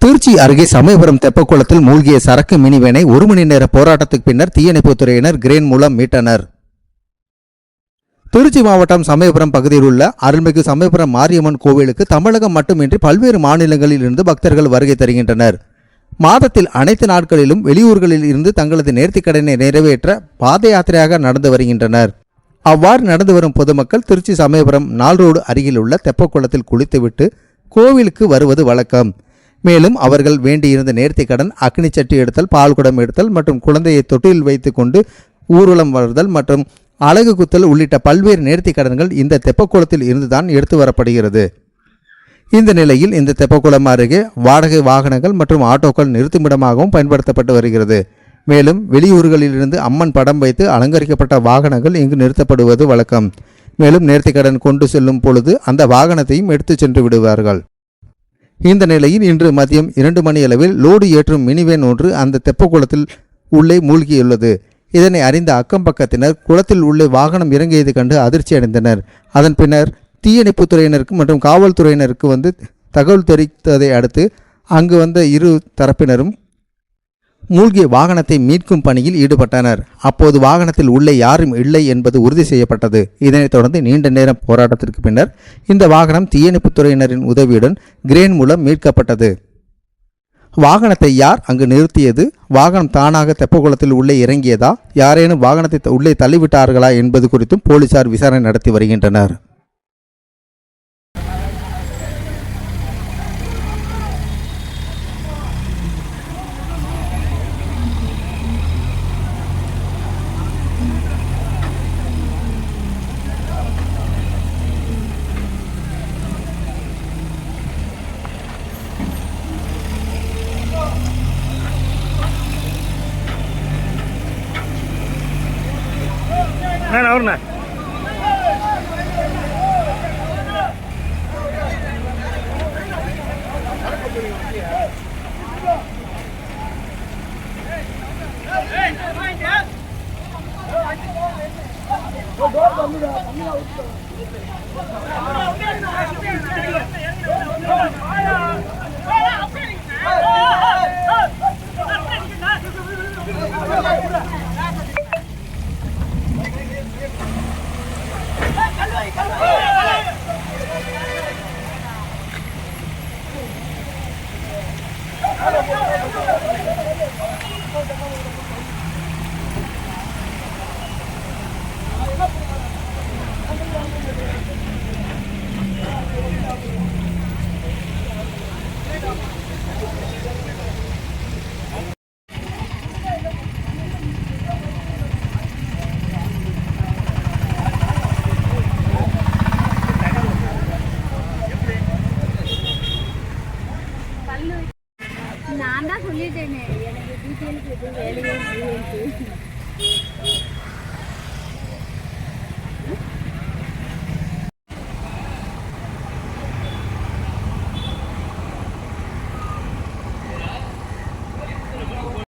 திருச்சி அருகே சமயபுரம் தெப்பக்குளத்தில் மூழ்கிய சரக்கு மினிவேனை 1 மணி நேர போராட்டத்துக்கு பின்னர் தீயணைப்புத்துறையினர் கிரேன் மூலம் மீட்டனர். திருச்சி மாவட்டம் சமயபுரம் பகுதியில் உள்ள அருள்மிகு சமயபுரம் மாரியம்மன் கோவிலுக்கு தமிழகம் மட்டுமின்றி பல்வேறு மாநிலங்களில் இருந்து பக்தர்கள் வருகை தருகின்றனர். மாதத்தில் அனைத்து நாட்களிலும் வெளியூர்களில் இருந்து தங்களது நேர்த்திக்கடனை நிறைவேற்ற பாத யாத்திரையாக நடந்து வருகின்றனர். அவ்வாறு நடந்து வரும் பொதுமக்கள் திருச்சி சமயபுரம் நாள் ரோடு அருகில் உள்ள தெப்பக்குளத்தில் குளித்துவிட்டு கோவிலுக்கு வருவது வழக்கம். மேலும் அவர்கள் வேண்டியிருந்த நேர்த்திக்கடன் அக்னி சட்டி எடுத்தல், பால்குடம் எடுத்தல் மற்றும் குழந்தையை தொட்டில் வைத்து கொண்டு ஊர்வலம் வருதல் மற்றும் அழகு குத்தல் உள்ளிட்ட பல்வேறு நேர்த்திக்கடன்கள் இந்த தெப்பக்குளத்தில் இருந்துதான் எடுத்து வரப்படுகிறது. இந்த நிலையில் இந்த தெப்பக்குளம் அருகே வாடகை வாகனங்கள் மற்றும் ஆட்டோக்கள் நிறுத்துமிடமாகவும் பயன்படுத்தப்பட்டு வருகிறது. மேலும் வெளியூர்களிலிருந்து அம்மன் படம் வைத்து அலங்கரிக்கப்பட்ட வாகனங்கள் இங்கு நிறுத்தப்படுவது வழக்கம். மேலும் நேர்த்திக்கடன் கொண்டு செல்லும் பொழுது அந்த வாகனத்தையும் எடுத்து சென்று விடுவார்கள். இந்த நிலையில் இன்று மதியம் 2 மணி அளவில் லோடு ஏற்றும் மினிவேன் ஒன்று அந்த தெப்பக்குளத்தில் உள்ளே மூழ்கியுள்ளது. இதனை அறிந்த அக்கம் பக்கத்தினர் குளத்தில் உள்ளே வாகனம் இறங்கியது கண்டு அதிர்ச்சி அடைந்தனர். அதன் பின்னர் தீயணைப்புத்துறையினருக்கு மற்றும் காவல்துறையினருக்கு தகவல் தெரிவித்ததை அடுத்து அங்கு வந்த இரு தரப்பினரும் மூழ்கிய வாகனத்தை மீட்கும் பணியில் ஈடுபட்டனர். அப்போது வாகனத்தில் உள்ளே யாரும் இல்லை என்பது உறுதி செய்யப்பட்டது. இதனைத் தொடர்ந்து நீண்ட நேரம் போராட்டத்திற்கு பின்னர் இந்த வாகனம் தீயணைப்புத்துறையினரின் உதவியுடன் கிரேன் மூலம் மீட்கப்பட்டது. வாகனத்தை யார் அங்கு நிறுத்தியது, வாகனம் தானாக தெப்பக்குளத்தில் உள்ளே இறங்கியதா, யாரேனும் வாகனத்தை உள்ளே தள்ளிவிட்டார்களா என்பது குறித்தும் போலீசார் விசாரணை நடத்தி வருகின்றனர். அவர்ண்ணா நான் தான் சொல்லிட்டேனே, எனக்கு டீட்டெயிலுக்கு எதுவும் வேலையே